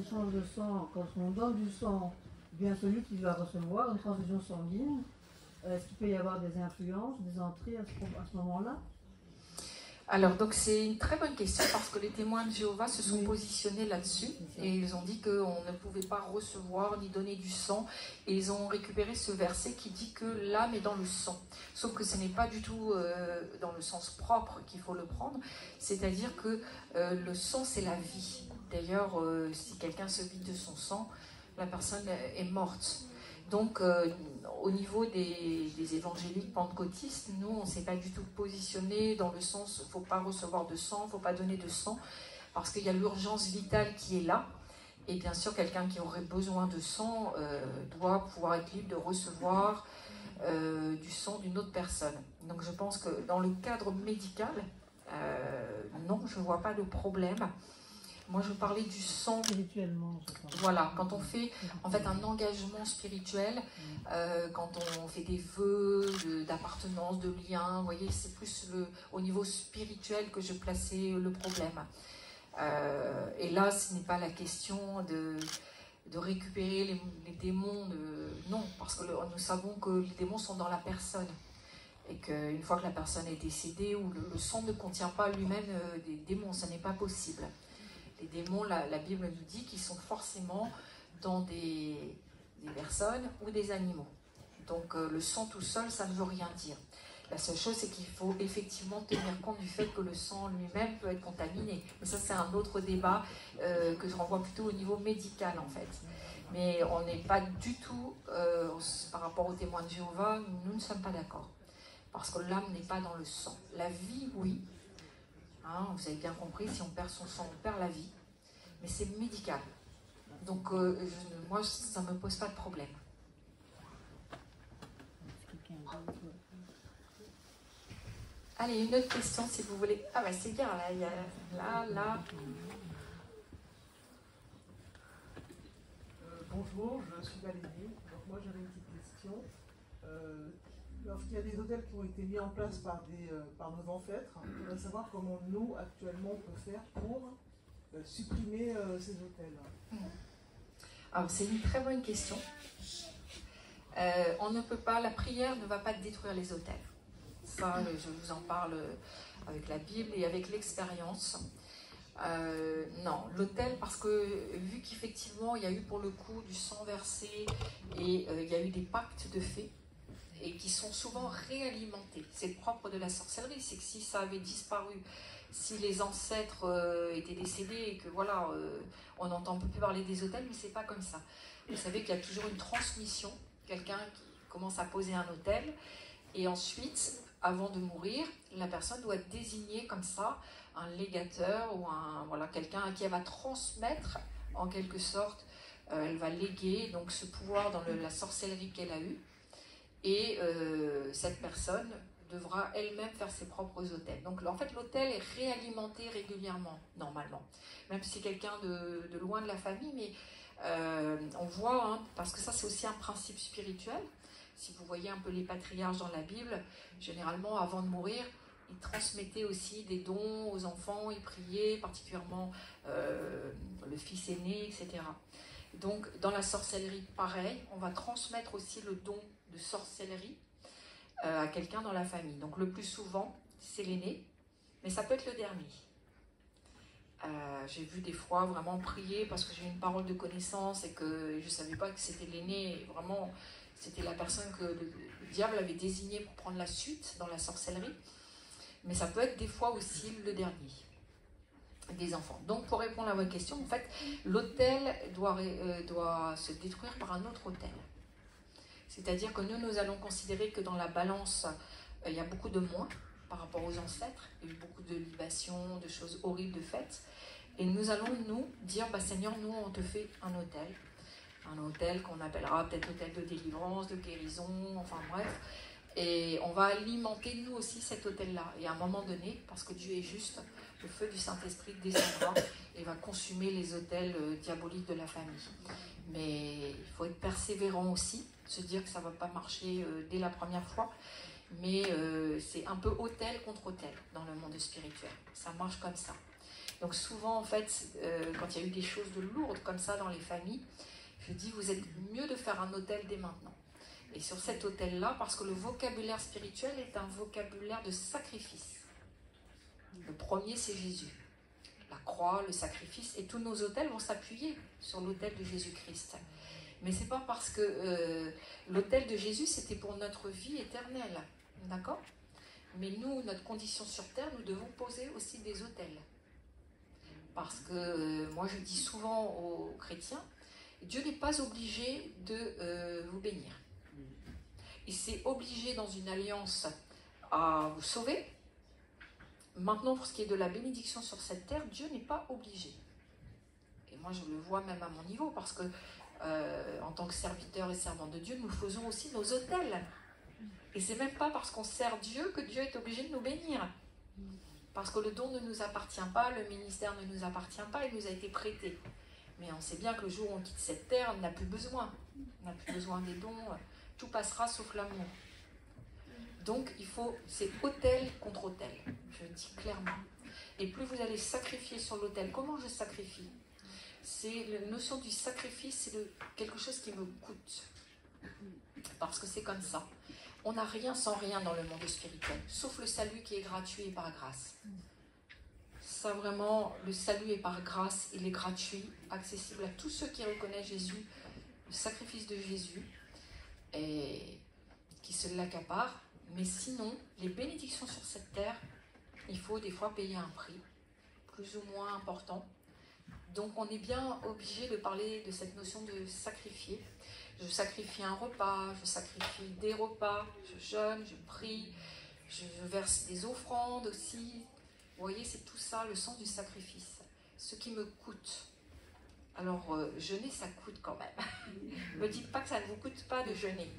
échange de sang, quand on donne du sang, bien celui qui va recevoir une transfusion sanguine, est-ce qu'il peut y avoir des influences, des entrées à ce moment-là? Alors, donc c'est une très bonne question parce que les témoins de Jéhovah se sont positionnés là-dessus et ils ont dit qu'on ne pouvait pas recevoir ni donner du sang et ils ont récupéré ce verset qui dit que l'âme est dans le sang. Sauf que ce n'est pas du tout dans le sens propre qu'il faut le prendre, c'est-à-dire que le sang c'est la vie. D'ailleurs, si quelqu'un se vide de son sang, la personne est morte. Donc, au niveau des évangéliques pentecôtistes, nous, on ne s'est pas du tout positionné dans le sens, il ne faut pas recevoir de sang, il ne faut pas donner de sang, parce qu'il y a l'urgence vitale qui est là. Et bien sûr, quelqu'un qui aurait besoin de sang doit pouvoir être libre de recevoir du sang d'une autre personne. Donc, je pense que dans le cadre médical, non, je ne vois pas de problème. Moi, je parlais du sang. Spirituellement, voilà, quand on fait en fait un engagement spirituel, quand on fait des vœux d'appartenance, de lien, vous voyez, c'est plus au niveau spirituel que je plaçais le problème. Et là, ce n'est pas la question de récupérer les démons, non, parce que nous savons que les démons sont dans la personne. Et qu'une fois que la personne est décédée, ou le sang ne contient pas lui-même des démons, ça n'est pas possible. Les démons, la Bible nous dit qu'ils sont forcément dans des personnes ou des animaux. Donc le sang tout seul, ça ne veut rien dire. La seule chose, c'est qu'il faut effectivement tenir compte du fait que le sang lui-même peut être contaminé. Mais ça, c'est un autre débat que je renvoie plutôt au niveau médical, en fait. Mais on n'est pas du tout, par rapport aux témoins de Jéhovah, nous ne sommes pas d'accord. Parce que l'âme n'est pas dans le sang. La vie, oui. Hein, vous avez bien compris, si on perd son sang, on perd la vie. Mais c'est médical. Donc, moi, ça ne me pose pas de problème. Allez, une autre question, si vous voulez. Ah, bah c'est bien, là, il y a là. Bonjour, je suis Valérie. Donc, moi, j'avais une petite question. Lorsqu'il y a des hôtels qui ont été mis en place par nos ancêtres, on voudrait savoir comment nous, actuellement, on peut faire pour supprimer ces hôtels. Alors, c'est une très bonne question. On ne peut pas, la prière ne va pas détruire les hôtels. Ça, je vous en parle avec la Bible et avec l'expérience. Non, l'autel, parce que vu qu'effectivement, il y a eu pour le coup du sang versé et il y a eu des pactes de fait, et qui sont souvent réalimentés. C'est le propre de la sorcellerie, c'est que si ça avait disparu, si les ancêtres étaient décédés et que voilà, on n'entend plus parler des autels, mais c'est pas comme ça. Vous savez qu'il y a toujours une transmission, quelqu'un qui commence à poser un autel, et ensuite, avant de mourir, la personne doit désigner comme ça un légateur ou quelqu'un à qui elle va transmettre en quelque sorte, elle va léguer donc ce pouvoir dans la sorcellerie qu'elle a eue. Et cette personne devra elle-même faire ses propres autels. Donc en fait, l'autel est réalimenté régulièrement, normalement. Même si c'est quelqu'un de loin de la famille, mais on voit, hein, parce que ça c'est aussi un principe spirituel. Si vous voyez un peu les patriarches dans la Bible, généralement avant de mourir, ils transmettaient aussi des dons aux enfants, ils priaient, particulièrement le fils aîné, etc. Donc dans la sorcellerie, pareil, on va transmettre aussi le don de sorcellerie à quelqu'un dans la famille. Donc le plus souvent, c'est l'aîné, mais ça peut être le dernier. J'ai vu des fois vraiment prier parce que j'ai une parole de connaissance et que je ne savais pas que c'était l'aîné. Vraiment, c'était la personne que le diable avait désignée pour prendre la suite dans la sorcellerie. Mais ça peut être des fois aussi le dernier des enfants. Donc pour répondre à votre question, en fait, l'autel doit se détruire par un autre autel. C'est-à-dire que nous allons considérer que dans la balance, il y a beaucoup de moins par rapport aux ancêtres. Il y a eu beaucoup de libations, de choses horribles de faites. Et nous allons, nous, dire, Seigneur, nous, on te fait un autel. Un autel qu'on appellera peut-être autel de délivrance, de guérison, enfin bref. Et on va alimenter, nous aussi, cet autel-là. Et à un moment donné, parce que Dieu est juste, le feu du Saint-Esprit descendra et va consumer les autels diaboliques de la famille. Mais il faut être persévérant aussi, se dire que ça ne va pas marcher dès la première fois. Mais c'est un peu autel contre autel dans le monde spirituel. Ça marche comme ça. Donc souvent, en fait, quand il y a eu des choses de lourdes comme ça dans les familles, je dis, vous êtes mieux de faire un autel dès maintenant. Et sur cet autel-là, parce que le vocabulaire spirituel est un vocabulaire de sacrifice. Le premier, c'est Jésus. La croix, le sacrifice, et tous nos autels vont s'appuyer sur l'autel de Jésus-Christ. Mais c'est pas parce que l'autel de Jésus, c'était pour notre vie éternelle. D'accord ? Mais nous, notre condition sur terre, nous devons poser aussi des autels. Parce que moi, je dis souvent aux chrétiens, Dieu n'est pas obligé de vous bénir. Il s'est obligé dans une alliance à vous sauver. Maintenant, pour ce qui est de la bénédiction sur cette terre, Dieu n'est pas obligé. Et moi, je le vois même à mon niveau, parce que en tant que serviteur et servant de Dieu, nous faisons aussi nos autels. Et c'est même pas parce qu'on sert Dieu que Dieu est obligé de nous bénir. Parce que le don ne nous appartient pas, le ministère ne nous appartient pas, il nous a été prêté. Mais on sait bien que le jour où on quitte cette terre, on n'a plus besoin. On n'a plus besoin des dons, tout passera sauf l'amour. Donc il faut, c'est autel contre autel, je le dis clairement. Et plus vous allez sacrifier sur l'autel, comment je sacrifie ? C'est la notion du sacrifice, c'est quelque chose qui me coûte. Parce que c'est comme ça. On n'a rien sans rien dans le monde spirituel, sauf le salut qui est gratuit et par grâce. Ça vraiment, le salut est par grâce, il est gratuit, accessible à tous ceux qui reconnaissent Jésus, le sacrifice de Jésus, et qui se l'accaparent. Mais sinon, les bénédictions sur cette terre, il faut des fois payer un prix, plus ou moins important. Donc on est bien obligé de parler de cette notion de sacrifier. Je sacrifie un repas, je sacrifie des repas, je jeûne, je prie, je verse des offrandes aussi. Vous voyez, c'est tout ça, le sens du sacrifice. Ce qui me coûte. Alors, jeûner, ça coûte quand même. Ne me dites pas que ça ne vous coûte pas de jeûner.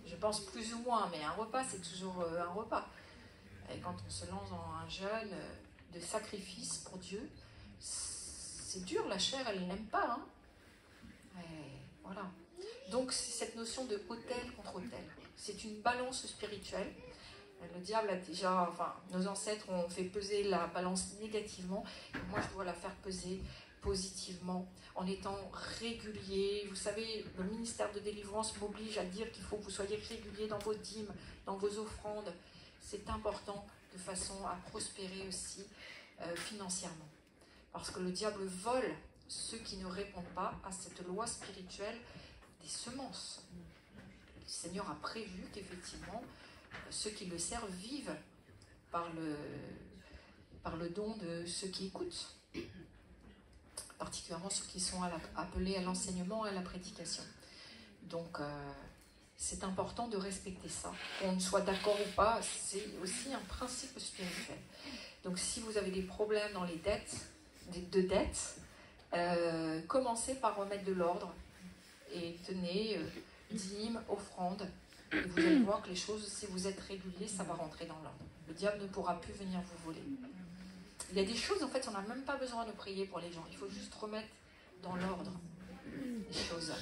Je pense plus ou moins, mais un repas, c'est toujours un repas. Et quand on se lance dans un jeûne de sacrifice pour Dieu, c'est dur, la chair, elle n'aime pas. Hein. Et voilà. Donc, c'est cette notion de autel contre autel. C'est une balance spirituelle. Le diable a déjà, enfin, nos ancêtres ont fait peser la balance négativement. Et moi, je dois la faire peser positivement, en étant régulier. Vous savez, le ministère de délivrance m'oblige à dire qu'il faut que vous soyez régulier dans vos dîmes, dans vos offrandes. C'est important de façon à prospérer aussi financièrement. Parce que le diable vole ceux qui ne répondent pas à cette loi spirituelle des semences. Le Seigneur a prévu qu'effectivement, ceux qui le servent vivent par le don de ceux qui écoutent, particulièrement ceux qui sont appelés à l'enseignement et à la prédication. Donc, c'est important de respecter ça. Qu'on soit d'accord ou pas, c'est aussi un principe spirituel. Donc, si vous avez des problèmes dans les dettes, commencez par remettre de l'ordre et tenez dîmes, offrandes. Et vous allez voir que les choses, si vous êtes régulier, ça va rentrer dans l'ordre. Le diable ne pourra plus venir vous voler. Il y a des choses, en fait, on n'a même pas besoin de prier pour les gens. Il faut juste remettre dans l'ordre les choses.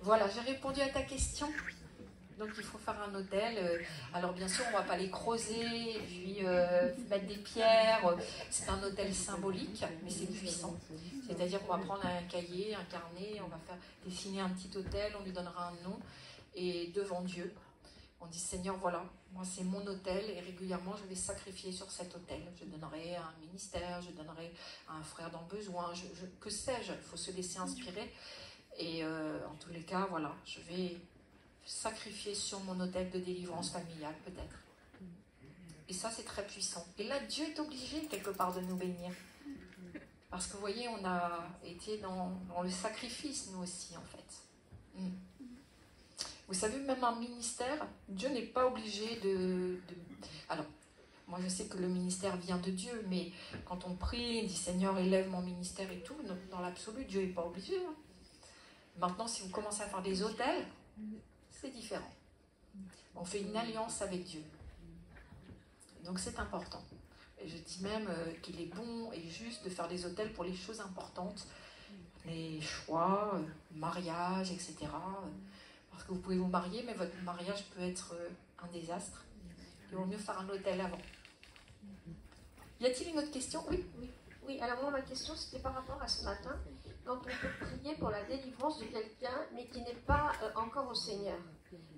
Voilà, j'ai répondu à ta question. Donc, il faut faire un autel. Alors, bien sûr, on ne va pas les creuser, puis mettre des pierres. C'est un autel symbolique, mais c'est puissant. C'est-à-dire qu'on va prendre un cahier, un carnet, on va faire dessiner un petit autel, on lui donnera un nom. Et devant Dieu, on dit Seigneur, voilà, moi c'est mon autel et régulièrement je vais sacrifier sur cet autel. Je donnerai à un ministère, je donnerai à un frère dans le besoin, que sais-je, il faut se laisser inspirer. Et en tous les cas, voilà, je vais sacrifier sur mon autel de délivrance familiale peut-être. Et ça c'est très puissant. Et là Dieu est obligé quelque part de nous bénir. Parce que vous voyez, on a été dans le sacrifice nous aussi en fait. Vous savez, même un ministère, Dieu n'est pas obligé de... Alors, moi je sais que le ministère vient de Dieu, mais quand on prie, on dit Seigneur, élève mon ministère et tout, dans l'absolu, Dieu n'est pas obligé. Hein. Maintenant, si vous commencez à faire des autels, c'est différent. On fait une alliance avec Dieu. Donc c'est important. Et je dis même qu'il est bon et juste de faire des autels pour les choses importantes, les choix, mariage, etc., parce que vous pouvez vous marier, mais votre mariage peut être un désastre. Il vaut mieux faire un autel avant. Y a-t-il une autre question? Oui. Oui, alors moi ma question c'était par rapport à ce matin, quand on peut prier pour la délivrance de quelqu'un mais qui n'est pas encore au Seigneur.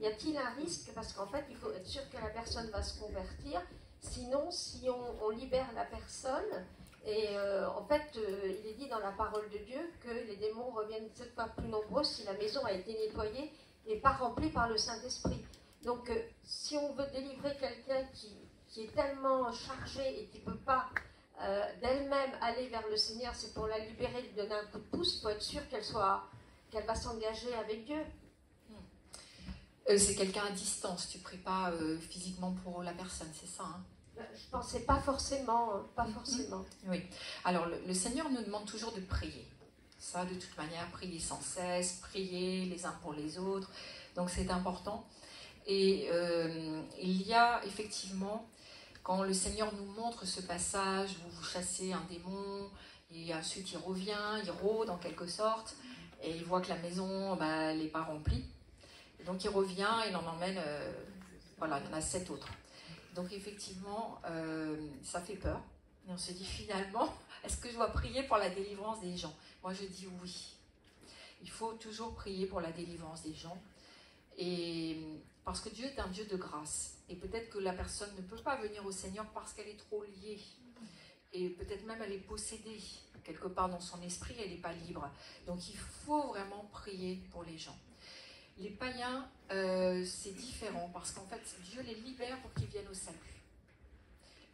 Y a-t-il un risque? Parce qu'en fait il faut être sûr que la personne va se convertir, sinon si on libère la personne, et en fait il est dit dans la parole de Dieu que les démons reviennent 7 fois plus nombreux si la maison a été nettoyée et pas remplie par le Saint-Esprit. Donc si on veut délivrer quelqu'un qui est tellement chargé et qui ne peut pas d'elle-même aller vers le Seigneur, c'est pour la libérer, lui donner un coup de pouce, il faut être sûr qu'elle va s'engager avec Dieu. C'est quelqu'un à distance, tu ne pries pas physiquement pour la personne, c'est ça, hein? Je pensais pas forcément, pas forcément. Oui, alors le Seigneur nous demande toujours de prier. Ça, de toute manière, prier sans cesse, prier les uns pour les autres, donc c'est important. Et il y a effectivement, quand le Seigneur nous montre ce passage où vous chassez un démon, et ensuite il revient, il rôde en quelque sorte, et il voit que la maison elle n'est pas remplie. Et donc il revient, il en emmène, voilà, il y en a 7 autres. Donc effectivement, ça fait peur. Et on se dit finalement, est-ce que je dois prier pour la délivrance des gens? Moi je dis oui. Il faut toujours prier pour la délivrance des gens. Et parce que Dieu est un Dieu de grâce. Et peut-être que la personne ne peut pas venir au Seigneur parce qu'elle est trop liée. Et peut-être même elle est possédée. Quelque part dans son esprit, elle n'est pas libre. Donc il faut vraiment prier pour les gens. Les païens, c'est différent parce qu'en fait, Dieu les libère pour qu'ils viennent au salut.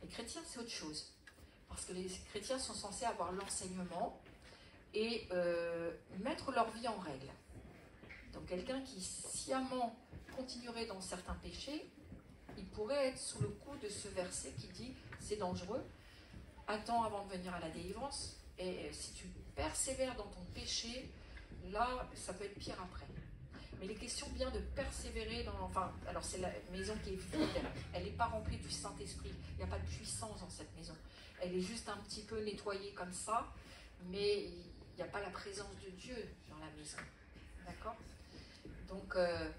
Les chrétiens, c'est autre chose. Parce que les chrétiens sont censés avoir l'enseignement et mettre leur vie en règle. Donc quelqu'un qui sciemment continuerait dans certains péchés, il pourrait être sous le coup de ce verset qui dit « c'est dangereux, attends avant de venir à la délivrance, et si tu persévères dans ton péché, là, ça peut être pire après. » Mais il est question bien de persévérer dans... Enfin, alors c'est la maison qui est vide, elle n'est pas remplie du Saint-Esprit, il n'y a pas de puissance dans cette maison. Elle est juste un petit peu nettoyée comme ça, mais il n'y a pas la présence de Dieu dans la maison. D'accord ? Donc,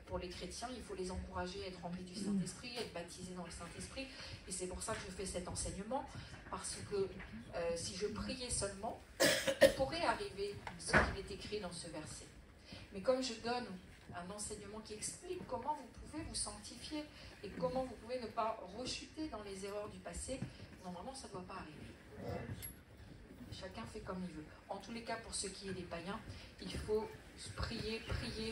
pour les chrétiens, il faut les encourager à être remplis du Saint-Esprit, à être baptisés dans le Saint-Esprit. Et c'est pour ça que je fais cet enseignement, parce que si je priais seulement, il pourrait arriver ce qu'il est écrit dans ce verset. Mais comme je donne un enseignement qui explique comment vous pouvez vous sanctifier et comment vous pouvez ne pas rechuter dans les erreurs du passé, normalement, ça ne doit pas arriver. Chacun fait comme il veut. En tous les cas, pour ce qui est des païens, il faut prier,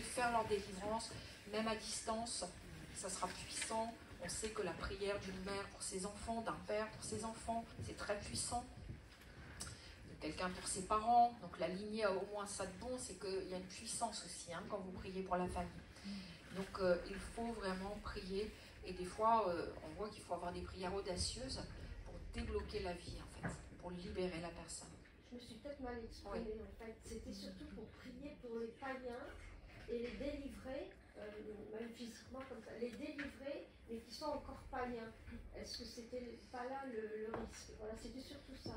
faire leur délivrance, même à distance, ça sera puissant. On sait que la prière d'une mère pour ses enfants, d'un père pour ses enfants, c'est très puissant. De quelqu'un pour ses parents, donc la lignée a au moins ça de bon, c'est qu'il y a une puissance aussi quand vous priez pour la famille. Donc il faut vraiment prier, et des fois on voit qu'il faut avoir des prières audacieuses pour débloquer la vie en fait, pour libérer la personne. Je me suis peut-être mal exprimée, oui. En fait. C'était surtout pour prier pour les païens et les délivrer, même physiquement comme ça, les délivrer, mais qui sont encore païens. Est-ce que c'était pas là le risque? Voilà, c'était surtout ça.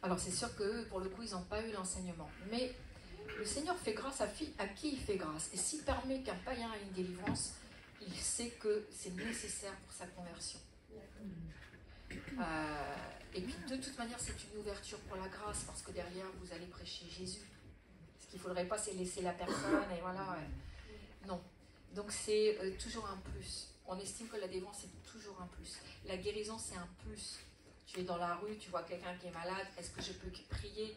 Alors c'est sûr que pour le coup, ils n'ont pas eu l'enseignement. Mais le Seigneur fait grâce à qui il fait grâce. Et s'il permet qu'un païen ait une délivrance, il sait que c'est nécessaire pour sa conversion. Et puis de toute manière c'est une ouverture pour la grâce, parce que derrière vous allez prêcher Jésus. Ce qu'il ne faudrait pas, c'est laisser la personne et voilà. Ouais. Non. Donc c'est toujours un plus. On estime que la délivrance c'est toujours un plus. La guérison c'est un plus. Tu es dans la rue, tu vois quelqu'un qui est malade, est-ce que je peux prier?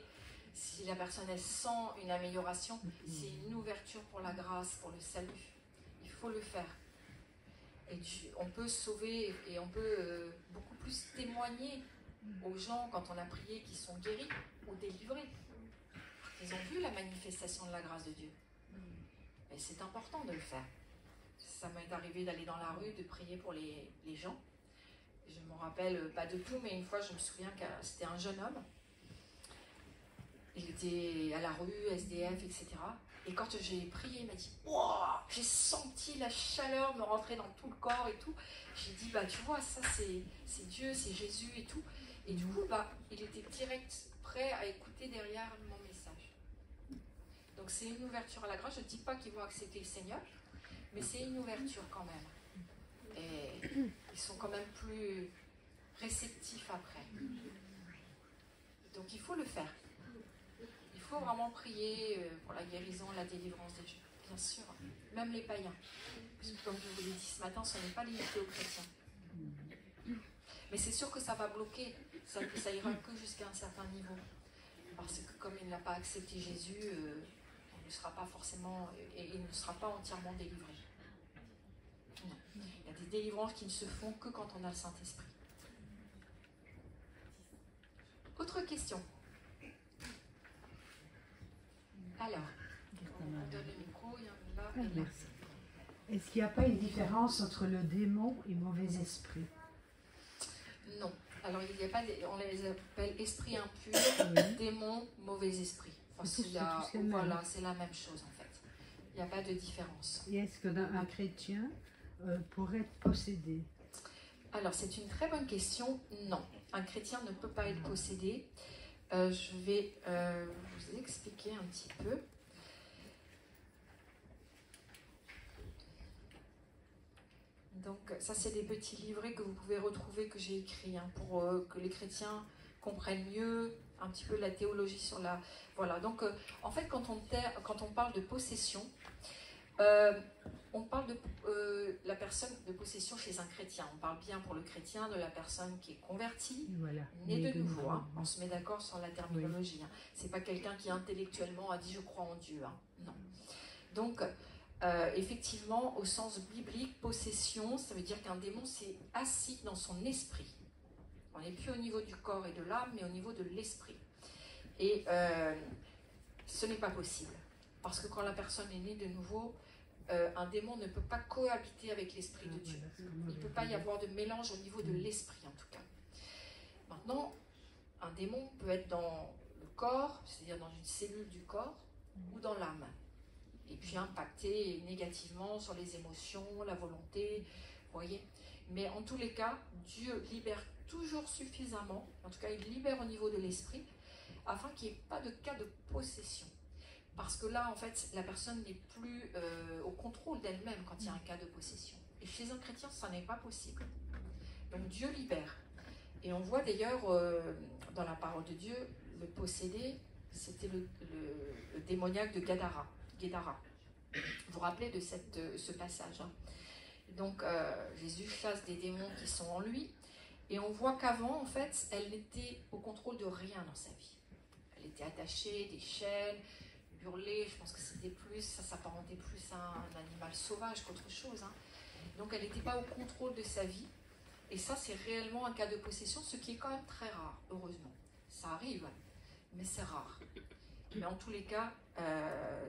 Si la personne elle sent une amélioration, c'est une ouverture pour la grâce, pour le salut. Il faut le faire. Et on peut sauver et on peut beaucoup plus témoigner aux gens quand on a prié qu'ils sont guéris ou délivrés. Ils ont vu la manifestation de la grâce de Dieu. Et c'est important de le faire. Ça m'est arrivé d'aller dans la rue, de prier pour les gens. Je ne me rappelle pas de tout, mais une fois je me souviens que c'était un jeune homme. Il était à la rue, SDF, etc. Et quand j'ai prié, il m'a dit « Wow, j'ai senti la chaleur me rentrer dans tout le corps et tout. » J'ai dit « Tu vois, ça c'est Dieu, c'est Jésus et tout. » Et du coup, il était direct prêt à écouter derrière mon message. Donc c'est une ouverture à la grâce. Je ne dis pas qu'ils vont accepter le Seigneur, mais c'est une ouverture quand même. Et ils sont quand même plus réceptif après. Donc il faut le faire. Il faut vraiment prier pour la guérison, la délivrance des gens, bien sûr. Même les païens. Parce que comme je vous l'ai dit ce matin, ce n'est pas limité aux chrétiens. Mais c'est sûr que ça va bloquer. Ça ira que jusqu'à un certain niveau. Parce que comme il n'a pas accepté Jésus, il ne sera pas forcément, et il ne sera pas entièrement délivré. Non. Il y a des délivrances qui ne se font que quand on a le Saint-Esprit. Autre question. Alors, on donne le micro, il y en a là et là. Merci. Est-ce qu'il n'y a pas une différence entre le démon et mauvais esprit? Non. Alors, il n'y a pas, on les appelle esprits impurs, démons, mauvais esprit. Enfin, voilà, c'est la même chose en fait. Il n'y a pas de différence. Et est-ce qu'un chrétien pourrait être possédé? Alors, c'est une très bonne question. Non, un chrétien ne peut pas être possédé. Je vais vous expliquer un petit peu. Donc, ça, c'est des petits livrets que vous pouvez retrouver, que j'ai écrits, hein, pour que les chrétiens comprennent mieux un petit peu la théologie sur la... Voilà, donc, en fait, quand on parle de possession, on parle de la personne de possession chez un chrétien. On parle bien pour le chrétien de la personne qui est convertie, voilà, née de nouveau. Hein. On se met d'accord sur la terminologie. Hein. C'est pas quelqu'un qui intellectuellement a dit « je crois en Dieu hein. ». Non. Donc, effectivement, au sens biblique, possession, ça veut dire qu'un démon s'est assis dans son esprit. On n'est plus au niveau du corps et de l'âme, mais au niveau de l'esprit. Et ce n'est pas possible. Parce que quand la personne est née de nouveau, un démon ne peut pas cohabiter avec l'esprit de Dieu. Il ne peut pas y avoir de mélange au niveau de l'esprit, en tout cas. Maintenant, un démon peut être dans le corps, c'est-à-dire dans une cellule du corps, ou dans l'âme. Et puis impacter négativement sur les émotions, la volonté, vous voyez. Mais en tous les cas, Dieu libère toujours suffisamment, en tout cas il libère au niveau de l'esprit, afin qu'il n'y ait pas de cas de possession. Parce que là, en fait, la personne n'est plus au contrôle d'elle-même quand il y a un cas de possession. Et chez un chrétien, ça n'est pas possible. Donc Dieu libère. Et on voit d'ailleurs dans la parole de Dieu, le possédé, c'était le démoniaque de Gadara. Vous vous rappelez de ce passage hein. Donc Jésus chasse des démons qui sont en lui et on voit qu'avant en fait elle n'était au contrôle de rien dans sa vie. Elle était attachée, des chaînes, hurlait, je pense que c'était plus, ça s'apparentait plus à un animal sauvage qu'autre chose hein. Donc elle n'était pas au contrôle de sa vie et ça c'est réellement un cas de possession, ce qui est quand même très rare, heureusement. Ça arrive, mais c'est rare. Mais en tous les cas,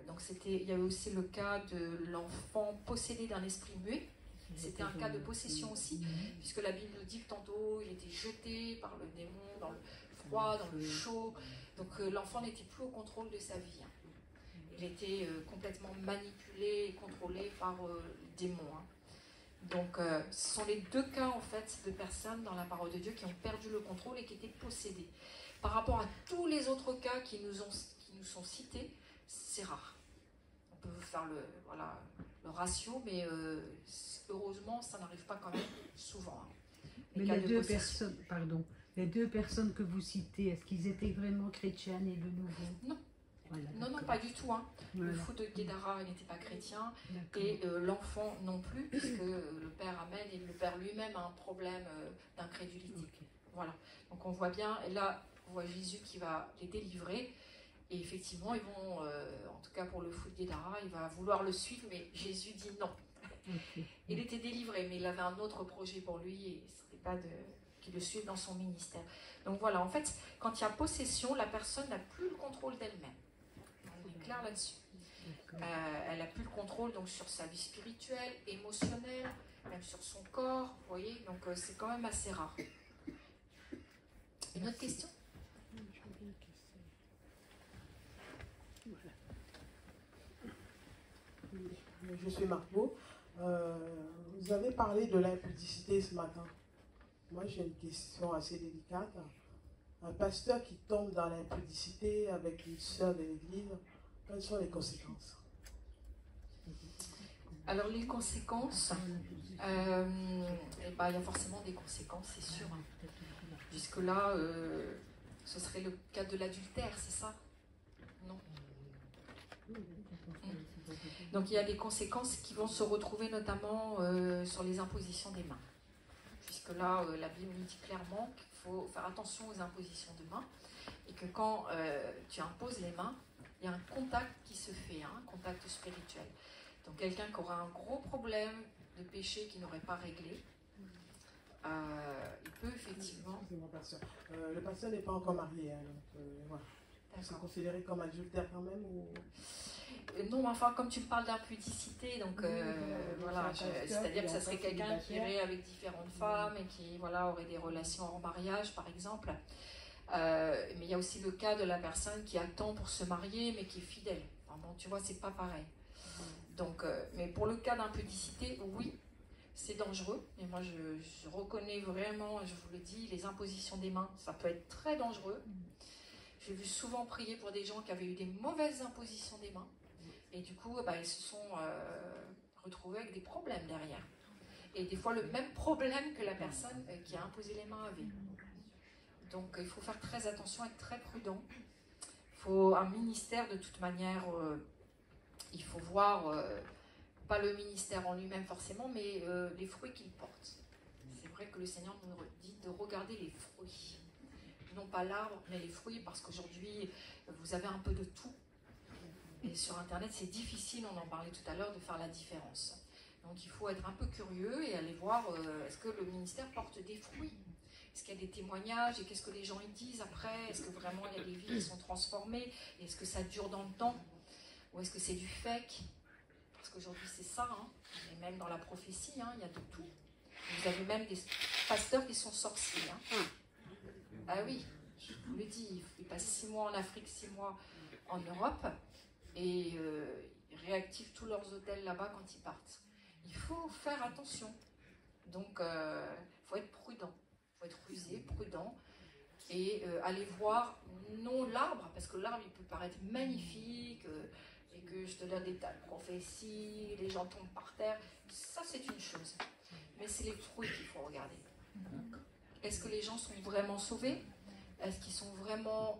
donc il y avait aussi le cas de l'enfant possédé d'un esprit muet. C'était un cas de possession aussi, puisque la Bible nous dit que tantôt il était jeté par le démon dans le froid, dans le chaud. Donc l'enfant n'était plus au contrôle de sa vie. Hein. Il était complètement manipulé et contrôlé par le démon. Hein. Donc ce sont les deux cas en fait de personnes dans la parole de Dieu qui ont perdu le contrôle et qui étaient possédées. Par rapport à tous les autres cas qui nous sont cités, c'est rare. On peut faire le ratio, mais heureusement, ça n'arrive pas quand même souvent. Hein. Mais les deux personnes que vous citez, est-ce qu'ils étaient vraiment chrétiens et de nouveau? Non. Voilà, non, pas du tout. Hein. Voilà. Le fou de Guédara, il n'était pas chrétien, et l'enfant non plus, puisque le père amène, et le père lui-même a un problème d'incrédulité. Okay. Voilà. Donc on voit bien, et là, on voit Jésus qui va les délivrer. Et effectivement, ils vont, en tout cas pour le fou de Guédara, il va vouloir le suivre, mais Jésus dit non. Okay. Il était délivré, mais il avait un autre projet pour lui, et ce n'était pas qu'il le suive dans son ministère. Donc voilà, en fait, quand il y a possession, la personne n'a plus le contrôle d'elle-même. On est clair là-dessus. Elle n'a plus le contrôle donc, sur sa vie spirituelle, émotionnelle, même sur son corps, vous voyez, donc c'est quand même assez rare. Une autre question ? Je suis Margot. Vous avez parlé de l'impudicité ce matin. Moi, j'ai une question assez délicate. Un pasteur qui tombe dans l'impudicité avec une sœur de l'église, quelles sont les conséquences? Alors, les conséquences, Et ben, il y a forcément des conséquences, c'est sûr. Puisque là, ce serait le cas de l'adultère, c'est ça? Non. Donc il y a des conséquences qui vont se retrouver notamment sur les impositions des mains. Puisque là, la Bible nous dit clairement qu'il faut faire attention aux impositions de mains et que quand tu imposes les mains, il y a un contact qui se fait, hein, un contact spirituel. Donc quelqu'un qui aura un gros problème de péché qu'il n'aurait pas réglé, il peut effectivement... Excusez-moi, pasteur. Le pasteur n'est pas encore marié, hein, donc voilà. C'est considéré comme adultère quand même ou... Non, enfin, comme tu me parles d'impudicité, donc voilà, c'est-à-dire que ça serait quelqu'un qui irait avec différentes femmes et qui voilà, aurait des relations hors mariage, par exemple. Mais il y a aussi le cas de la personne qui attend pour se marier, mais qui est fidèle. Enfin, bon, tu vois, c'est pas pareil. Donc, mais pour le cas d'impudicité, oui, c'est dangereux. Et moi, je reconnais vraiment, je vous le dis, les impositions des mains, ça peut être très dangereux. J'ai vu souvent prier pour des gens qui avaient eu des mauvaises impositions des mains. Et du coup, ils se sont retrouvés avec des problèmes derrière. Et des fois, le même problème que la personne qui a imposé les mains avait. Donc, il faut faire très attention, être très prudent. Il faut un ministère, de toute manière, il faut voir, pas le ministère en lui-même forcément, mais les fruits qu'il porte. C'est vrai que le Seigneur nous dit de regarder les fruits. Non pas l'arbre, mais les fruits, parce qu'aujourd'hui, vous avez un peu de tout. Et sur Internet, c'est difficile, on en parlait tout à l'heure, de faire la différence. Donc il faut être un peu curieux et aller voir, est-ce que le ministère porte des fruits? Est-ce qu'il y a des témoignages et qu'est-ce que les gens y disent après? Est-ce que vraiment il y a des vies qui sont transformées? Est-ce que ça dure dans le temps? Ou est-ce que c'est du fake? Parce qu'aujourd'hui c'est ça, hein. Et même dans la prophétie, hein, il y a de tout. Vous avez même des pasteurs qui sont sorciers. Hein. Ah oui, je vous le dis, ils passent 6 mois en Afrique, 6 mois en Europe, et ils réactivent tous leurs hôtels là-bas quand ils partent. Il faut faire attention. Donc, il faut être prudent. Il faut être rusé, prudent, et aller voir, non l'arbre, parce que l'arbre, il peut paraître magnifique, et que je te donne des tas de prophéties, les gens tombent par terre. Ça, c'est une chose. Mais c'est les fruits qu'il faut regarder. Est-ce que les gens sont vraiment sauvés? Est-ce qu'ils sont vraiment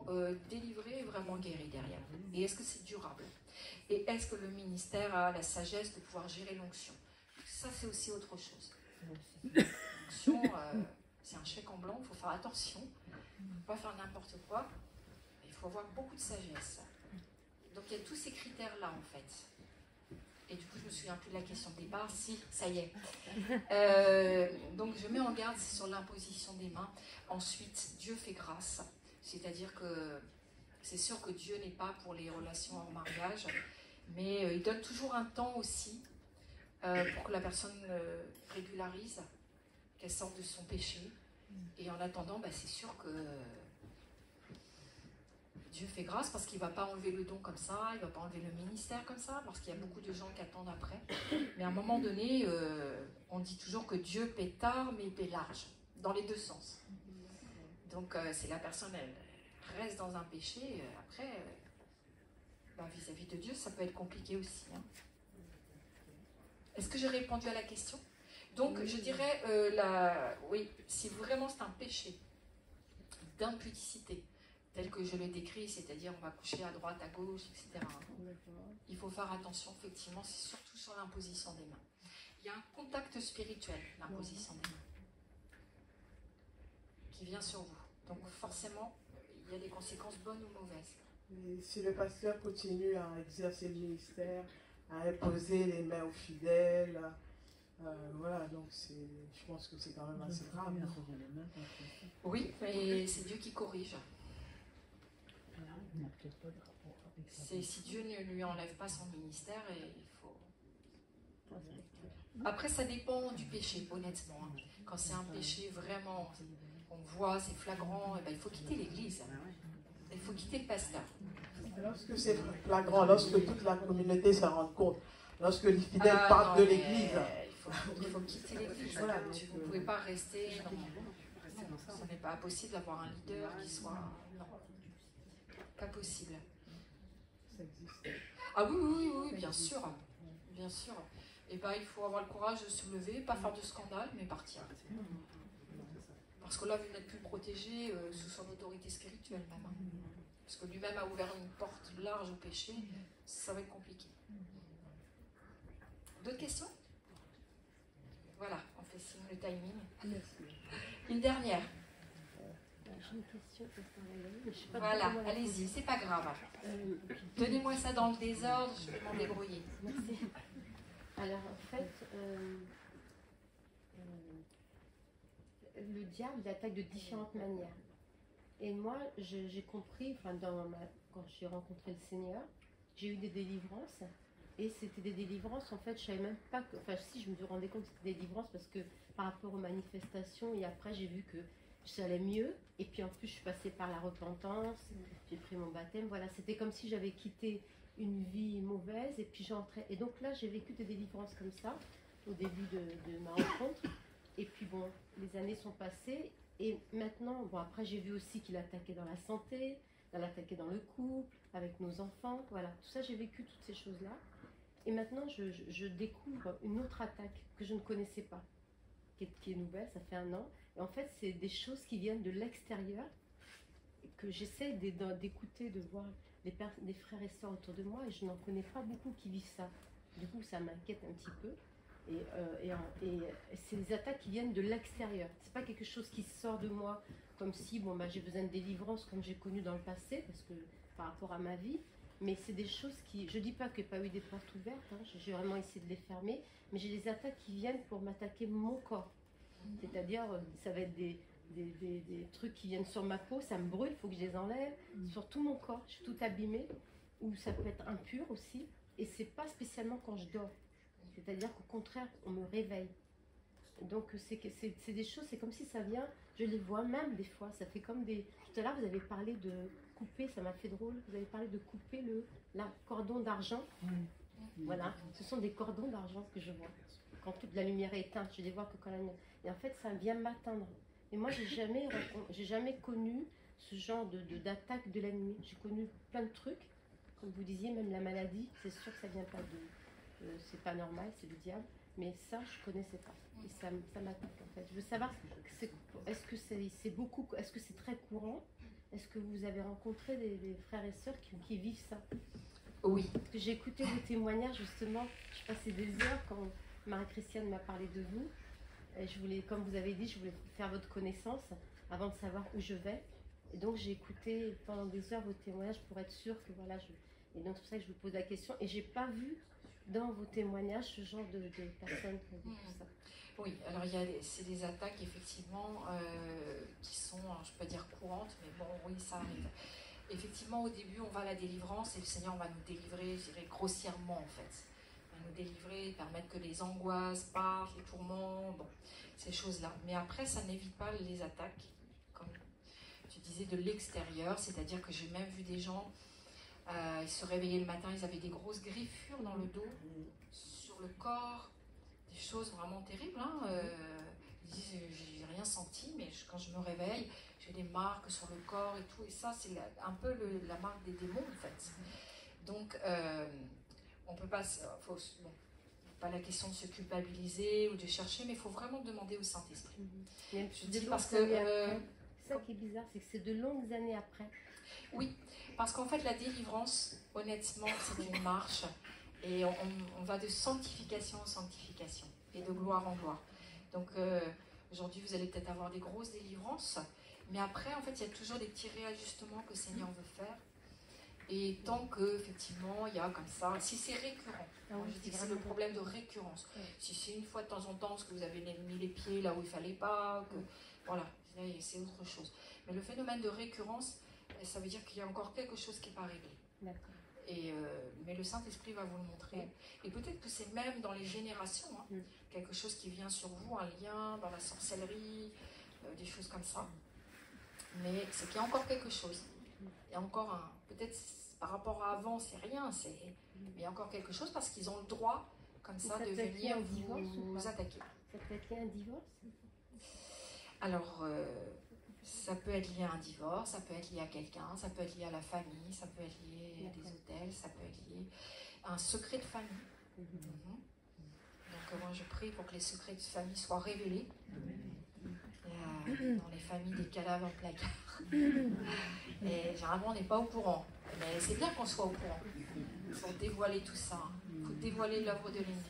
délivrés et vraiment guéris derrière? Et est-ce que c'est durable? Et est-ce que le ministère a la sagesse de pouvoir gérer l'onction? Ça, c'est aussi autre chose. L'onction, c'est un chèque en blanc, il faut faire attention. Il ne faut pas faire n'importe quoi. Il faut avoir beaucoup de sagesse. Donc, il y a tous ces critères-là, en fait. Et du coup, je me souviens plus de la question de départ. Si, ça y est. Donc, je mets en garde sur l'imposition des mains. Ensuite, Dieu fait grâce. C'est-à-dire que c'est sûr que Dieu n'est pas pour les relations hors mariage, mais il donne toujours un temps aussi pour que la personne régularise, qu'elle sorte de son péché. Et en attendant, c'est sûr que Dieu fait grâce parce qu'il ne va pas enlever le don comme ça, il ne va pas enlever le ministère comme ça, parce qu'il y a beaucoup de gens qui attendent après. Mais à un moment donné, on dit toujours que Dieu paie tard, mais il paie large, dans les deux sens. Donc, si la personne elle reste dans un péché, après, vis-à-vis de Dieu, ça peut être compliqué aussi. Hein. Est-ce que j'ai répondu à la question? Donc, je dirais, oui, si vraiment c'est un péché d'impudicité, tel que je le décris, c'est-à-dire on va coucher à droite, à gauche, etc. Il faut faire attention, effectivement, c'est surtout sur l'imposition des mains. Il y a un contact spirituel, l'imposition des mains, qui vient sur vous. Donc forcément, il y a des conséquences bonnes ou mauvaises. Et si le pasteur continue à exercer le ministère, à imposer les mains aux fidèles, voilà, donc je pense que c'est quand même assez grave. Oui, mais c'est Dieu qui corrige. Si Dieu ne lui enlève pas son ministère, il faut... Après, ça dépend du péché, honnêtement. Hein. Quand c'est un péché vraiment, on voit, c'est flagrant, il faut quitter l'église. Il faut quitter le pasteur. Lorsque c'est flagrant, lorsque toute la communauté se rend compte, lorsque les fidèles partent de l'église... Il faut quitter l'église. Voilà, vous ne pouvez pas rester... Non, ce n'est pas possible d'avoir un leader qui soit... Non, pas possible. Ça existe. Ah oui, bien sûr. Bien sûr. et ben, il faut avoir le courage de se lever, pas faire de scandale, mais partir. Parce que là, vous n'êtes plus protégé sous son autorité spirituelle même. Hein. Parce que lui-même a ouvert une porte large au péché, ça va être compliqué. D'autres questions? Voilà, on fait signe le timing. Une dernière. J'ai une question. Je sais pas voilà, allez-y, c'est pas grave. Donnez-moi ça dans le désordre, je vais m'en débrouiller. Merci. Alors, en fait, le diable il attaque de différentes manières. Et moi, j'ai compris, quand j'ai rencontré le Seigneur, j'ai eu des délivrances. Et c'était des délivrances, en fait, je savais même pas que... Enfin, si, je me rendais compte que c'était des délivrances parce que par rapport aux manifestations, et après, j'ai vu que ça allait mieux. Et puis, en plus, je suis passée par la repentance, j'ai pris mon baptême. Voilà, c'était comme si j'avais quitté une vie mauvaise et puis j'entrais. Et donc là, j'ai vécu des délivrances comme ça au début de ma rencontre. Et puis, bon, les années sont passées. Et maintenant, bon, après, j'ai vu aussi qu'il attaquait dans la santé, il attaquait dans le couple, avec nos enfants. Voilà, tout ça, j'ai vécu toutes ces choses-là. Et maintenant, je découvre une autre attaque que je ne connaissais pas, qui est nouvelle, ça fait 1 an. Et en fait, c'est des choses qui viennent de l'extérieur, que j'essaie d'écouter, de voir les frères et sœurs autour de moi, et je n'en connais pas beaucoup qui vivent ça. Du coup, ça m'inquiète un petit peu. Et c'est des attaques qui viennent de l'extérieur. C'est pas quelque chose qui sort de moi, comme si j'ai besoin de délivrance, comme j'ai connu dans le passé, parce que par rapport à ma vie. Mais c'est des choses qui... Je ne dis pas qu'il n'y a pas eu des portes ouvertes, hein, j'ai vraiment essayé de les fermer, mais j'ai des attaques qui viennent pour m'attaquer mon corps. C'est-à-dire, ça va être des trucs qui viennent sur ma peau, ça me brûle, il faut que je les enlève, sur tout mon corps, je suis tout abîmée, ou ça peut être impur aussi, et c'est pas spécialement quand je dors. C'est-à-dire qu'au contraire, on me réveille. Donc c'est des choses, c'est comme si ça vient, je les vois même des fois, ça fait comme des... Tout à l'heure, vous avez parlé de couper, ça m'a fait drôle, vous avez parlé de couper le cordon d'argent. Voilà, ce sont des cordons d'argent que je vois. Quand toute la lumière est éteinte, je les vois que quand la lumière... Et en fait, ça vient m'atteindre. Et moi, j'ai jamais connu ce genre d'attaque de l'ennemi. J'ai connu plein de trucs, comme vous disiez, même la maladie, c'est sûr que ça vient pas de... c'est pas normal, c'est le diable. Mais ça, je connaissais pas. Et ça m'attaque en fait. Je veux savoir, est-ce que c'est beaucoup, est-ce que c'est très courant? Est-ce que vous avez rencontré des frères et sœurs qui vivent ça? Oui. Parce que j'ai écouté vos témoignages justement. Je passais des heures quand Marie-Christiane m'a parlé de vous. Et je voulais, comme vous avez dit, je voulais faire votre connaissance avant de savoir où je vais. Et donc j'ai écouté pendant des heures vos témoignages pour être sûre que voilà. Et donc c'est pour ça que je vous pose la question. Et j'ai pas vu dans vos témoignages ce genre de personnes qui ont vécu ça. Oui, alors c'est des attaques effectivement qui sont, je peux pas dire courantes, mais bon, oui, ça arrive. Effectivement, au début, on va à la délivrance et le Seigneur va nous délivrer, je dirais grossièrement en fait. Il va nous délivrer, permettre que les angoisses partent, les tourments, bon, ces choses-là. Mais après, ça n'évite pas les attaques, comme tu disais, de l'extérieur, c'est-à-dire que j'ai même vu des gens, ils se réveillaient le matin, ils avaient des grosses griffures dans le dos, sur le corps, des choses vraiment terribles. Hein. Ils disent, j'ai rien senti, mais quand je me réveille, j'ai des marques sur le corps et tout. Et ça, c'est un peu la marque des démons, en fait. Donc, on peut pas... pas la question de se culpabiliser ou de chercher, mais il faut vraiment demander au Saint-Esprit. Je dis parce que... c'est ça qui est bizarre, c'est que c'est de longues années après. Oui, parce qu'en fait, la délivrance, honnêtement, c'est une marche. Et on va de sanctification en sanctification et de gloire en gloire. Donc aujourd'hui, vous allez peut-être avoir des grosses délivrances, mais après, en fait, il y a toujours des petits réajustements que le Seigneur veut faire. Et tant qu'effectivement, il y a comme ça, si c'est récurrent, je dis que c'est le problème de récurrence. Si c'est une fois de temps en temps, parce que vous avez mis les pieds là où il ne fallait pas, voilà, c'est autre chose. Mais le phénomène de récurrence, ça veut dire qu'il y a encore quelque chose qui n'est pas réglé. D'accord. Mais le Saint-Esprit va vous le montrer. Et peut-être que c'est même dans les générations, hein, quelque chose qui vient sur vous, un lien dans la sorcellerie, des choses comme ça. Mais c'est qu'il y a encore quelque chose. Il y a encore peut-être par rapport à avant, c'est rien, mais il y a encore quelque chose parce qu'ils ont le droit, comme ça, de venir vous attaquer. Ça peut être lié à un divorce? Alors, ça peut être lié à un divorce, ça peut être lié à quelqu'un, ça peut être lié à la famille, ça peut être lié à des hôtels, ça peut être lié à un secret de famille. moi je prie pour que les secrets de famille soient révélés. Dans les familles des cadavres en placard. Et généralement on n'est pas au courant. Mais c'est bien qu'on soit au courant. Il faut dévoiler tout ça. Il faut dévoiler l'œuvre de l'ennemi.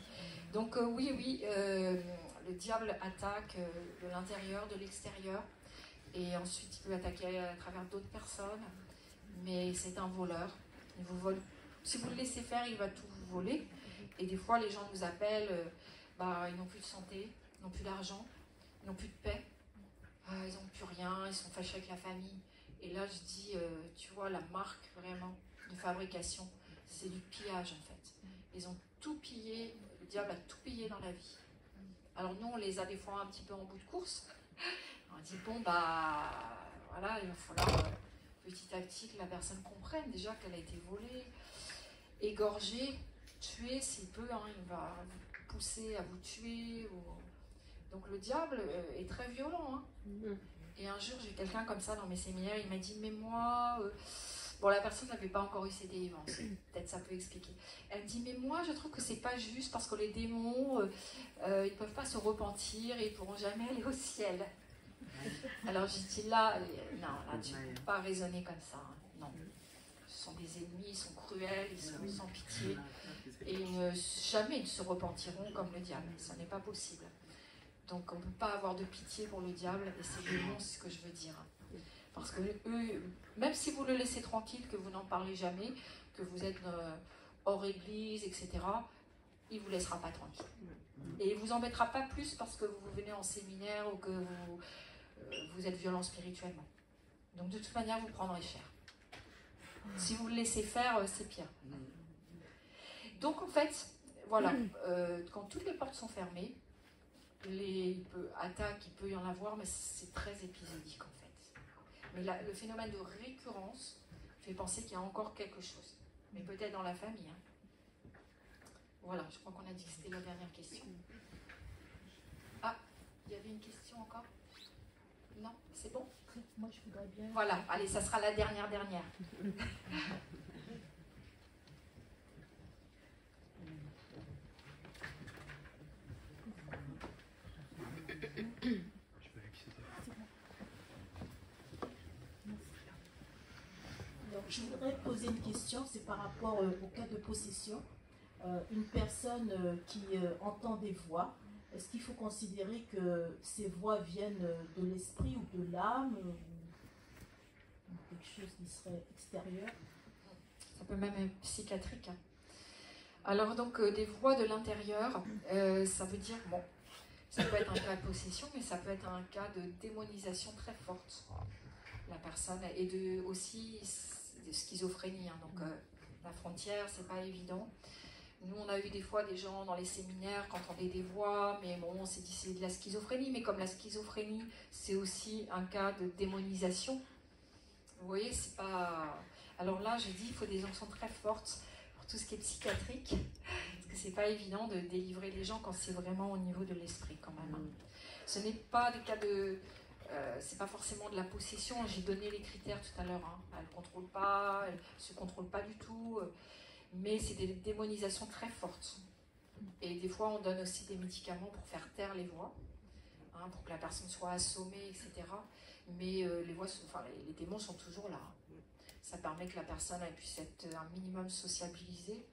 Donc oui, le diable attaque de l'intérieur, de l'extérieur. Et ensuite il peut attaquer à travers d'autres personnes. Mais c'est un voleur. Il vous vole. Si vous le laissez faire, il va tout vous voler. Et des fois les gens nous appellent, ils n'ont plus de santé, ils n'ont plus d'argent, ils n'ont plus de paix. Ils n'ont plus rien, ils sont fâchés avec la famille. Et là, je dis, tu vois, la marque vraiment de fabrication, c'est du pillage en fait. Ils ont tout pillé, le diable a tout pillé dans la vie. Alors nous, on les a des fois un petit peu en bout de course. On dit, bon, voilà, il va falloir petit à petit que la personne comprenne déjà qu'elle a été volée, égorgée, tuée s'il peut, hein, il va vous pousser à vous tuer. Donc le diable est très violent. Hein. Et un jour, j'ai quelqu'un comme ça dans mes séminaires, il m'a dit, mais moi... la personne n'avait pas encore eu ses délivrances. Peut-être ça peut expliquer. Elle me dit, mais moi, je trouve que c'est pas juste parce que les démons, ils peuvent pas se repentir et ils pourront jamais aller au ciel. Alors j'ai dit, là, tu ne peux pas raisonner comme ça. Hein. Non. Ce sont des ennemis, ils sont cruels, ils sont sans pitié. Et jamais ils ne se repentiront comme le diable. Ça n'est pas possible. Donc on ne peut pas avoir de pitié pour le diable et ses démons, c'est ce que je veux dire. Parce que eux, même si vous le laissez tranquille, que vous n'en parlez jamais, que vous êtes hors église, etc., il ne vous laissera pas tranquille. Et il ne vous embêtera pas plus parce que vous venez en séminaire ou que vous êtes violent spirituellement. Donc de toute manière, vous prendrez cher. Si vous le laissez faire, c'est pire. Donc en fait, voilà, quand toutes les portes sont fermées, attaques, il peut y en avoir, mais c'est très épisodique en fait. Mais le phénomène de récurrence fait penser qu'il y a encore quelque chose. Mais peut-être dans la famille. Hein. Voilà, je crois qu'on a dit que c'était la dernière question. Ah, il y avait une question encore? Non, c'est bon? Moi, je voudrais bien... Voilà, allez, ça sera la dernière. Donc, je voudrais poser une question, c'est par rapport au cas de possession. Une personne qui entend des voix, est-ce qu'il faut considérer que ces voix viennent de l'esprit ou de l'âme, ou quelque chose qui serait extérieur? Ça peut même être psychiatrique. Hein. Alors donc des voix de l'intérieur, ça veut dire, ça peut être un cas de possession, mais ça peut être un cas de démonisation très forte. La personne, et aussi de schizophrénie. Hein. Donc la frontière, c'est pas évident. Nous, on a eu des fois des gens dans les séminaires qui entendaient des voix, mais on s'est dit c'est de la schizophrénie, mais comme la schizophrénie, c'est aussi un cas de démonisation. Vous voyez, c'est pas... Alors là, j'ai dit, il faut des sanctions très fortes pour tout ce qui est psychiatrique, parce que c'est pas évident de délivrer les gens quand c'est vraiment au niveau de l'esprit quand même. Hein. Ce n'est pas des cas de... c'est pas forcément de la possession, j'ai donné les critères tout à l'heure, hein. Elle ne contrôle pas, elle ne se contrôle pas du tout, mais c'est des démonisations très fortes. Et des fois on donne aussi des médicaments pour faire taire les voix, hein, pour que la personne soit assommée, etc. Mais les démons sont toujours là. Ça permet que la personne puisse être un minimum sociabilisée,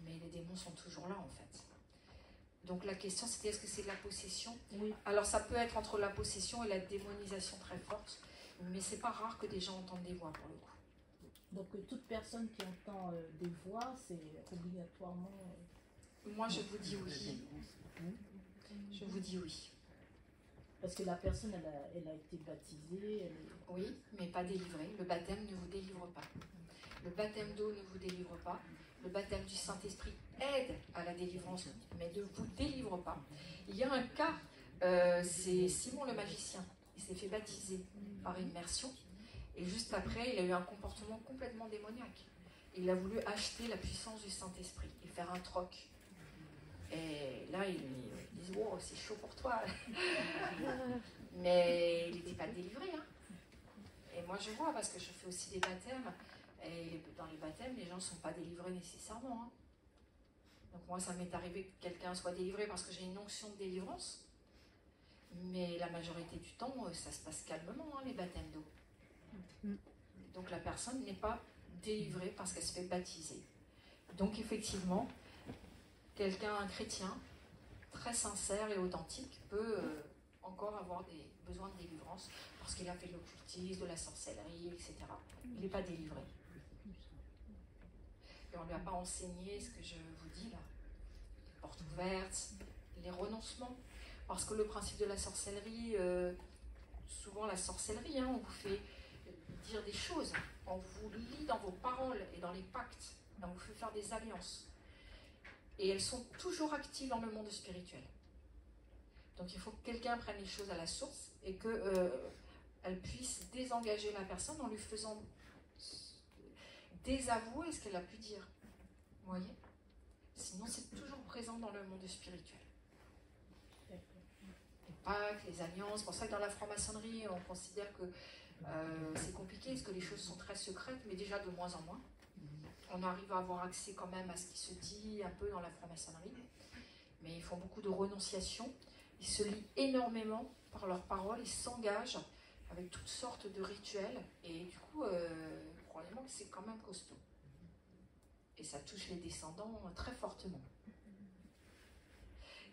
mais les démons sont toujours là en fait. Donc la question c'était est-ce que c'est de la possession? Oui. Alors ça peut être entre la possession et la démonisation très forte, mais c'est pas rare que des gens entendent des voix pour le coup. Donc toute personne qui entend des voix, c'est obligatoirement... Moi je vous dis oui. Je vous dis oui. Parce que la personne, elle a été baptisée. Oui, mais pas délivrée. Le baptême ne vous délivre pas. Le baptême d'eau ne vous délivre pas. Le baptême du Saint-Esprit aide à la délivrance, mais ne vous délivre pas. Il y a un cas, c'est Simon le magicien. Il s'est fait baptiser par immersion. Et juste après, il a eu un comportement complètement démoniaque. Il a voulu acheter la puissance du Saint-Esprit et faire un troc. Et là, il dit « Wow, c'est chaud pour toi !» Mais il n'était pas délivré. Hein. Et moi, je vois, parce que je fais aussi des baptêmes. Et dans les baptêmes, les gens ne sont pas délivrés nécessairement. Hein. Donc moi, ça m'est arrivé que quelqu'un soit délivré parce que j'ai une onction de délivrance. Mais la majorité du temps, ça se passe calmement, hein, les baptêmes d'eau. Donc la personne n'est pas délivrée parce qu'elle se fait baptiser. Donc effectivement, un chrétien très sincère et authentique peut encore avoir des besoins de délivrance parce qu'il a fait de l'occultisme, de la sorcellerie, etc. Il n'est pas délivré. Et on ne lui a pas enseigné ce que je vous dis là. Les portes ouvertes, les renoncements. Parce que le principe de la sorcellerie, souvent la sorcellerie, hein, on vous fait dire des choses, on vous lit dans vos paroles et dans les pactes, on vous fait faire des alliances. Et elles sont toujours actives dans le monde spirituel. Donc il faut que quelqu'un prenne les choses à la source et qu'elle puisse désengager la personne en lui faisant désavouer ce qu'elle a pu dire. Vous voyez? Sinon c'est toujours présent dans le monde spirituel. Les pactes, les alliances, c'est pour ça que dans la franc-maçonnerie, on considère que c'est compliqué, parce que les choses sont très secrètes, mais déjà de moins en moins. On arrive à avoir accès quand même à ce qui se dit un peu dans la franc-maçonnerie, mais ils font beaucoup de renonciations, ils se lient énormément par leurs paroles, ils s'engagent avec toutes sortes de rituels, et du coup, probablement que c'est quand même costaud. Et ça touche les descendants très fortement.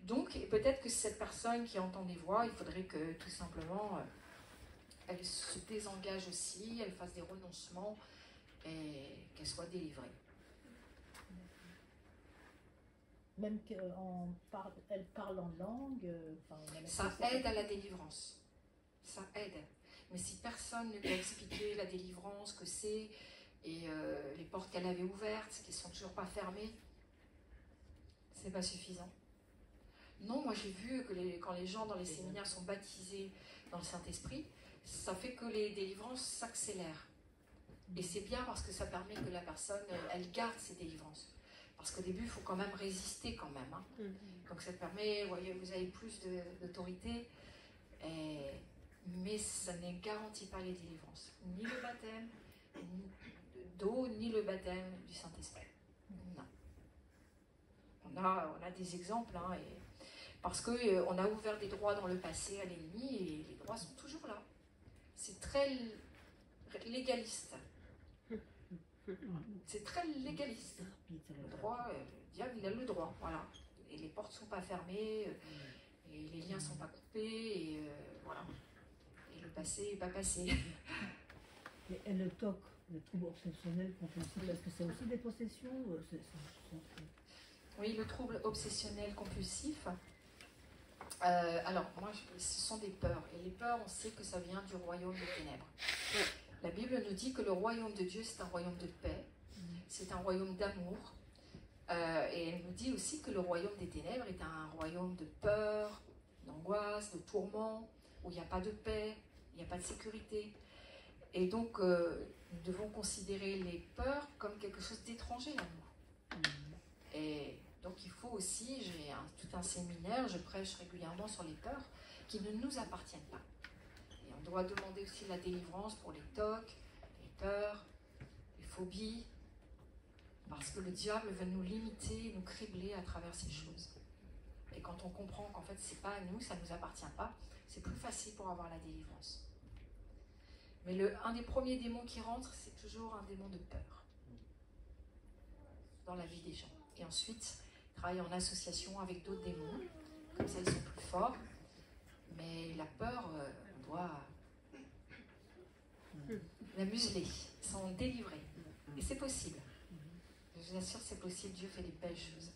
Donc, peut-être que cette personne qui entend des voix, il faudrait que tout simplement, elle se désengage aussi, elle fasse des renoncements et qu'elle soit délivrée. Même qu'elle parle en langue. Ça aide à la délivrance. Ça aide. Mais si personne ne peut expliquer la délivrance, que c'est, et les portes qu'elle avait ouvertes, qui ne sont toujours pas fermées, c'est pas suffisant. Non, moi j'ai vu que quand les gens dans les séminaires sont baptisés dans le Saint-Esprit, ça fait que les délivrances s'accélèrent. Et c'est bien parce que ça permet que la personne, elle garde ses délivrances. Parce qu'au début, il faut quand même résister quand même. Hein. Donc ça permet, vous avez plus d'autorité, mais ça ne garantit pas les délivrances. Ni le baptême d'eau, ni le baptême du Saint-Esprit. Non. On a des exemples, hein, parce qu'on a ouvert des droits dans le passé à l'ennemi et les droits sont toujours là. C'est très légaliste. C'est très légaliste. Le droit, le diable, il a le droit, voilà. Et les portes ne sont pas fermées, et les liens ne sont pas coupés, et voilà. Et le passé n'est pas passé. Et le TOC, le trouble obsessionnel compulsif, est-ce que c'est aussi des possessions Oui, le trouble obsessionnel compulsif. Alors, moi, ce sont des peurs. Et les peurs, on sait que ça vient du royaume des ténèbres. La Bible nous dit que le royaume de Dieu, c'est un royaume de paix, c'est un royaume d'amour. Et elle nous dit aussi que le royaume des ténèbres est un royaume de peur, d'angoisse, de tourment, où il n'y a pas de paix, il n'y a pas de sécurité. Et donc, nous devons considérer les peurs comme quelque chose d'étranger à nous. Et donc, il faut aussi, j'ai tout un séminaire, je prêche régulièrement sur les peurs qui ne nous appartiennent pas. Et on doit demander aussi la délivrance pour les tocs, les peurs, les phobies, parce que le diable veut nous limiter, nous cribler à travers ces choses. Et quand on comprend qu'en fait, c'est pas à nous, ça ne nous appartient pas, c'est plus facile pour avoir la délivrance. Mais un des premiers démons qui rentre, c'est toujours un démon de peur dans la vie des gens. Et ensuite, travailler en association avec d'autres démons, comme ça ils sont plus forts. Mais la peur, on doit la museler, s'en délivrer. Et c'est possible. Je vous assure, c'est possible, Dieu fait des belles choses.